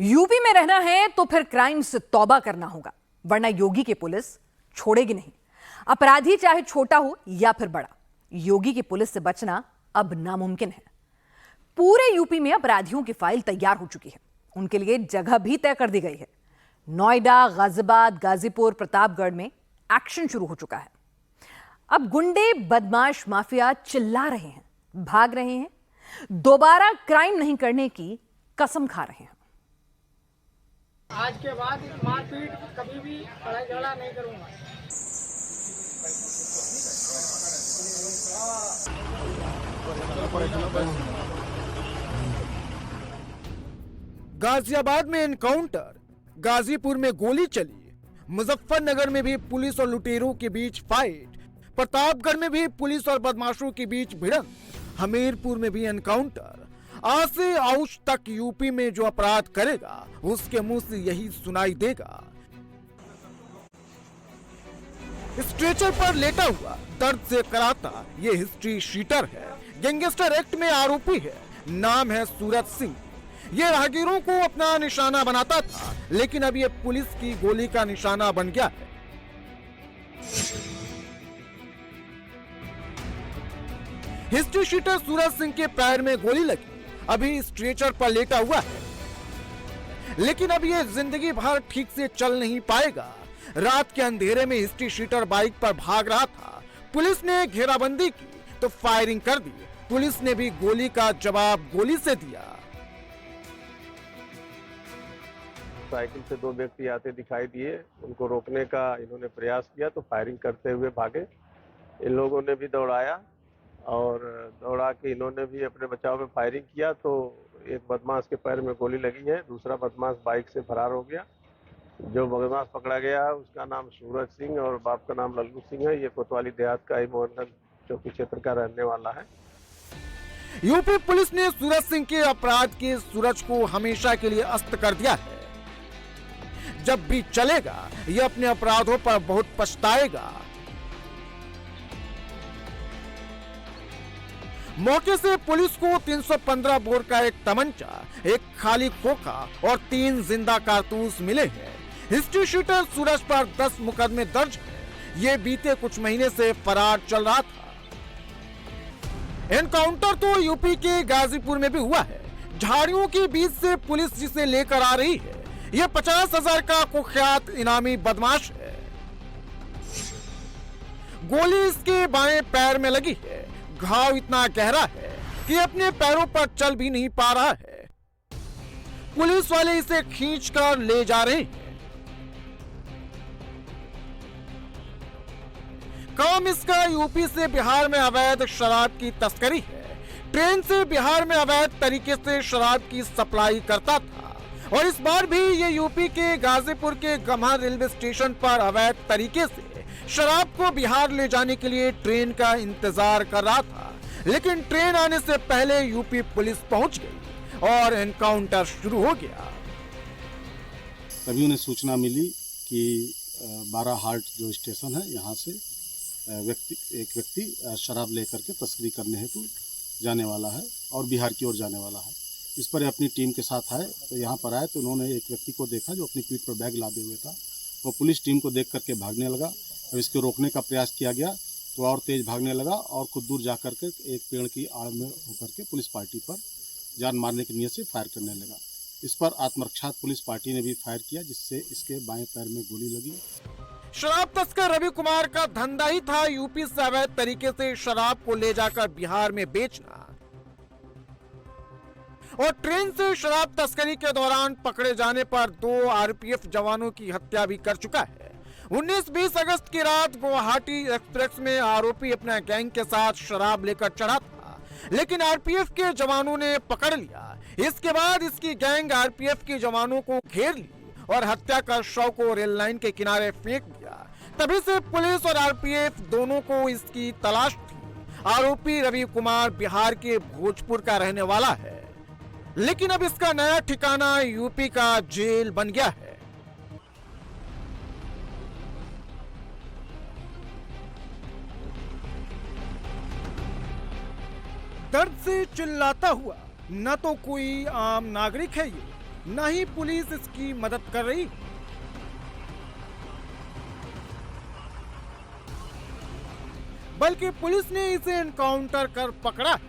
UP में रहना है तो फिर क्राइम से तौबा करना होगा, वरना योगी की पुलिस छोड़ेगी नहीं। अपराधी चाहे छोटा हो या फिर बड़ा, योगी की पुलिस से बचना अब नामुमकिन है। पूरे यूपी में अपराधियों की फाइल तैयार हो चुकी है, उनके लिए जगह भी तय कर दी गई है। नोएडा, गाजियाबाद, गाजीपुर, प्रतापगढ़ में एक्शन शुरू हो चुका है। अब गुंडे, बदमाश, माफिया चिल्ला रहे हैं, भाग रहे हैं, दोबारा क्राइम नहीं करने की कसम खा रहे हैं। आज के बाद मारपीट कभी भी लड़ाई झगड़ा नहीं करूंगा। गाजियाबाद में एनकाउंटर, गाजीपुर में गोली चली, मुजफ्फरनगर में भी पुलिस और लुटेरों के बीच फाइट, प्रतापगढ़ में भी पुलिस और बदमाशों के बीच भिड़ंत, हमीरपुर में भी एनकाउंटर। आज से आउश तक यूपी में जो अपराध करेगा उसके मुंह से यही सुनाई देगा। स्ट्रेचर पर लेटा हुआ, दर्द से कराता ये हिस्ट्री शीटर है। गैंगस्टर एक्ट में आरोपी है, नाम है सूरज सिंह। ये राहगीरों को अपना निशाना बनाता था, लेकिन अब ये पुलिस की गोली का निशाना बन गया है। हिस्ट्री शीटर सूरज सिंह के पैर में गोली लगी, अभी स्ट्रेचर पर लेटा हुआ है, लेकिन अब ये जिंदगी भर ठीक से चल नहीं पाएगा। रात के अंधेरे में हिस्ट्री शीटर बाइक पर भाग रहा था, पुलिस ने घेराबंदी की तो फायरिंग कर दी। पुलिस ने भी गोली का जवाब गोली से दिया। साइकिल से दो व्यक्ति आते दिखाई दिए, उनको रोकने का इन्होंने प्रयास किया तो फायरिंग करते हुए भागे। इन लोगों ने भी दौड़ाया और दौड़ा के इन्होंने भी अपने बचाव में फायरिंग किया तो एक बदमाश के पैर में गोली लगी है। दूसरा बदमाश बाइक से फरार हो गया। जो बदमाश पकड़ा गया है उसका नाम सूरज सिंह और बाप का नाम लल्लू सिंह है। ये कोतवाली देहात का ही मोहनगंज चौकी क्षेत्र का रहने वाला है। यूपी पुलिस ने सूरज सिंह के अपराध के सूरज को हमेशा के लिए अस्त कर दिया है। जब भी चलेगा ये अपने अपराधों पर बहुत पछताएगा। मौके से पुलिस को 315 बोर का एक तमंचा, एक खाली खोखा और 3 जिंदा कारतूस मिले हैं। हिस्ट्री शीटर सूरज पर 10 मुकदमे दर्ज है। ये बीते कुछ महीने से फरार चल रहा था। एनकाउंटर तो यूपी के गाजीपुर में भी हुआ है। झाड़ियों के बीच से पुलिस जिसे लेकर आ रही है, यह 50,000 का कुख्यात इनामी बदमाश है। गोली इसके बाएं पैर में लगी है। घाव इतना गहरा है कि अपने पैरों पर चल भी नहीं पा रहा है। पुलिस वाले इसे खींचकर ले जा रहे हैं। काम इसका यूपी से बिहार में अवैध शराब की तस्करी है। ट्रेन से बिहार में अवैध तरीके से शराब की सप्लाई करता था और इस बार भी ये यूपी के गाजीपुर के गम्हा रेलवे स्टेशन पर अवैध तरीके से शराब को बिहार ले जाने के लिए ट्रेन का इंतजार कर रहा था, लेकिन ट्रेन आने से पहले यूपी पुलिस पहुंच गई और एनकाउंटर शुरू हो गया। तभी उन्हें सूचना मिली कि 12 हार्ट जो स्टेशन है यहाँ से एक व्यक्ति शराब लेकर के तस्करी करने हेतु जाने वाला है और बिहार की ओर जाने वाला है। इस पर अपनी टीम के साथ आए तो यहाँ पर आए तो उन्होंने एक व्यक्ति को देखा जो अपनी पीठ पर बैग लादे हुए था। वो पुलिस टीम को देख करके भागने लगा। अब इसको रोकने का प्रयास किया गया तो और तेज भागने लगा और कुछ दूर जाकर के एक पेड़ की आड़ में होकर के पुलिस पार्टी पर जान मारने की नीयत से फायर करने लगा। इस पर आत्मरक्षा पुलिस पार्टी ने भी फायर किया, जिससे इसके बाएं पैर में गोली लगी। शराब तस्कर रवि कुमार का धंधा ही था यूपी से अवैध तरीके से शराब को ले जाकर बिहार में बेचना और ट्रेन से शराब तस्करी के दौरान पकड़े जाने पर 2 आरपीएफ जवानों की हत्या भी कर चुका है। 19-20 अगस्त की रात गुवाहाटी एक्सप्रेस में आरोपी अपने गैंग के साथ शराब लेकर चढ़ा था, लेकिन आरपीएफ के जवानों ने पकड़ लिया। इसके बाद इसकी गैंग आरपीएफ के जवानों को घेर ली और हत्या कर शव को रेल लाइन के किनारे फेंक दिया। तभी से पुलिस और आरपीएफ दोनों को इसकी तलाश थी। आरोपी रवि कुमार बिहार के भोजपुर का रहने वाला है, लेकिन अब इसका नया ठिकाना यूपी का जेल बन गया है। दर्द से चिल्लाता हुआ न तो कोई आम नागरिक है ये, न ही पुलिस इसकी मदद कर रही। बल्कि पुलिस ने इसे एनकाउंटर कर पकड़ा है।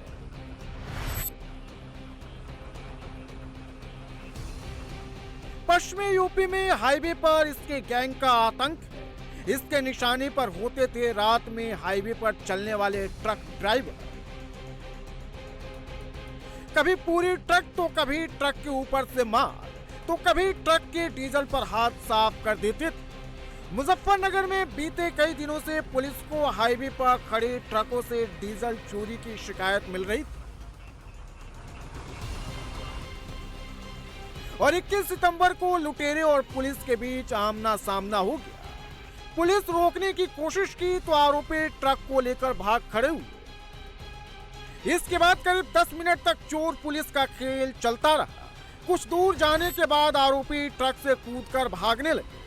पश्चिमी यूपी में हाईवे पर इसके गैंग का आतंक है। इसके निशाने पर होते थे रात में हाईवे पर चलने वाले ट्रक ड्राइवर। कभी पूरी ट्रक तो कभी ट्रक के ऊपर से मार तो कभी ट्रक के डीजल पर हाथ साफ कर देते थे। मुजफ्फरनगर में बीते कई दिनों से पुलिस को हाईवे पर खड़े ट्रकों से डीजल चोरी की शिकायत मिल रही थी और 21 सितंबर को लुटेरे और पुलिस के बीच आमना सामना हो गया। पुलिस रोकने की कोशिश की तो आरोपी ट्रक को लेकर भाग खड़े हुए। इसके बाद करीब 10 मिनट तक चोर पुलिस का खेल चलता रहा। कुछ दूर जाने के बाद आरोपी ट्रक से कूदकर भागने लगे।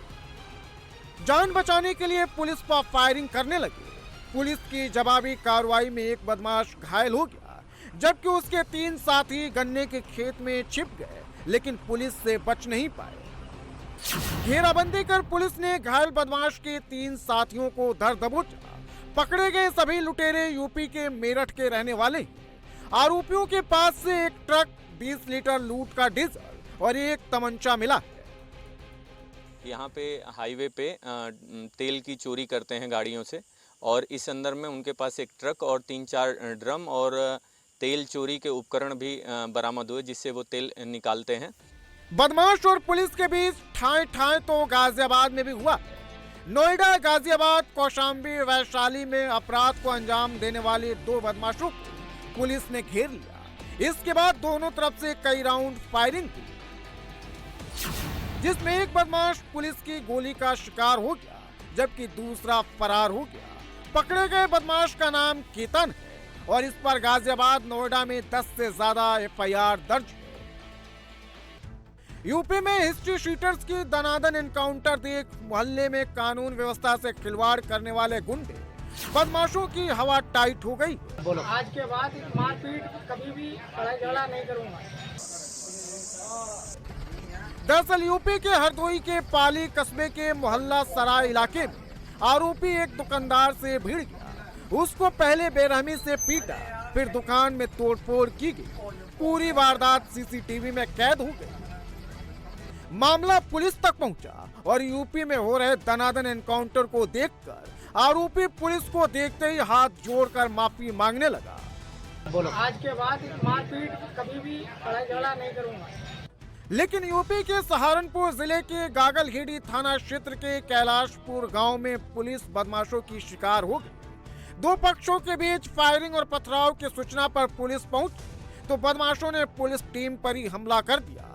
जान बचाने के लिए पुलिस पर फायरिंग करने लगे। पुलिस की जवाबी कार्रवाई में एक बदमाश घायल हो गया, जबकि उसके 3 साथी गन्ने के खेत में छिप गए, लेकिन पुलिस से बच नहीं पाए। घेराबंदी कर पुलिस ने घायल बदमाश के 3 साथियों को धर दबोचा। पकड़े गए सभी लुटेरे यूपी के मेरठ के रहने वाले हैं। आरोपियों के पास से एक ट्रक, 20 लीटर लूट का डीजल और एक तमंचा मिला है। यहाँ पे हाईवे पे तेल की चोरी करते हैं गाड़ियों से, और इस अंदर में उनके पास एक ट्रक और 3-4 ड्रम और तेल चोरी के उपकरण भी बरामद हुए, जिससे वो तेल निकालते हैं। बदमाश और पुलिस के बीच ठाए ठाए तो गाजियाबाद में भी हुआ। नोएडा, गाजियाबाद, कौशाम्बी, वैशाली में अपराध को अंजाम देने वाले 2 बदमाशों को पुलिस ने घेर लिया। इसके बाद दोनों तरफ से कई राउंड फायरिंग की, जिसमें एक बदमाश पुलिस की गोली का शिकार हो गया, जबकि दूसरा फरार हो गया। पकड़े गए बदमाश का नाम केतन है और इस पर गाजियाबाद, नोएडा में 10 से ज्यादा FIR दर्ज है। यूपी में हिस्ट्री शीटर्स की दनादन एनकाउंटर देख मोहल्ले में कानून व्यवस्था से खिलवाड़ करने वाले गुंडे बदमाशों की हवा टाइट हो गई। आज के बाद मारपीट कभी भी लड़ाई झगड़ा नहीं करूंगा। दरअसल यूपी के हरदोई के पाली कस्बे के मोहल्ला सराय इलाके में आरोपी एक दुकानदार से भिड़ गया। उसको पहले बेरहमी से पीटा, फिर दुकान में तोड़फोड़ की गई। पूरी वारदात CCTV में कैद हो गई। मामला पुलिस तक पहुंचा और यूपी में हो रहे दनादन एनकाउंटर को देखकर आरोपी पुलिस को देखते ही हाथ जोड़कर माफी मांगने लगा। आज के बाद मारपीट कभी भी लड़ाई झगड़ा नहीं करूंगा। लेकिन यूपी के सहारनपुर जिले के गागलहेड़ी थाना क्षेत्र के कैलाशपुर गांव में पुलिस बदमाशों की शिकार हो गई। 2 पक्षों के बीच फायरिंग और पथराव की सूचना पर पुलिस पहुंची तो बदमाशों ने पुलिस टीम पर ही हमला कर दिया।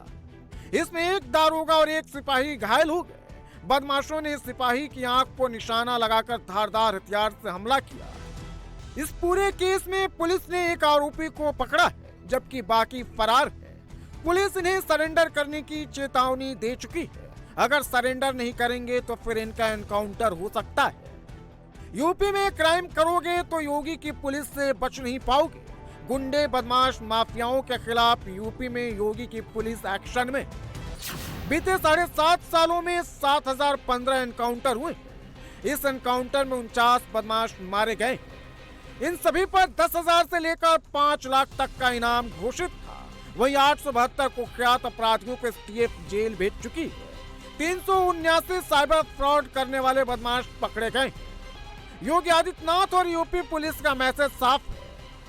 इसमें एक दारोगा और एक सिपाही घायल हो गए। बदमाशों ने सिपाही की आंख को निशाना लगाकर धारदार हथियार से हमला किया। इस पूरे केस में पुलिस ने एक आरोपी को पकड़ा है, जबकि बाकी फरार है। पुलिस इन्हें सरेंडर करने की चेतावनी दे चुकी है। अगर सरेंडर नहीं करेंगे तो फिर इनका एनकाउंटर हो सकता है। यूपी में क्राइम करोगे तो योगी की पुलिस से बच नहीं पाओगे। गुंडे, बदमाश, माफियाओं के खिलाफ यूपी में योगी की पुलिस एक्शन में। बीते 7.5 सालों में 7015 एनकाउंटर हुए। इस एनकाउंटर में 49 बदमाश मारे गए। इन सभी पर 10,000 से लेकर 5 लाख तक का इनाम घोषित था। वहीं 872 कुख्यात अपराधियों को STF जेल भेज चुकी है। 379 साइबर फ्रॉड करने वाले बदमाश पकड़े गए। योगी आदित्यनाथ और यूपी पुलिस का मैसेज साफ है,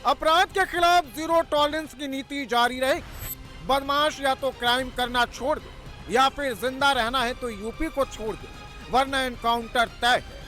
अपराध के खिलाफ जीरो टॉलरेंस की नीति जारी रहेगी। बदमाश या तो क्राइम करना छोड़ दे या फिर जिंदा रहना है तो यूपी को छोड़ दे, वरना एनकाउंटर तय है।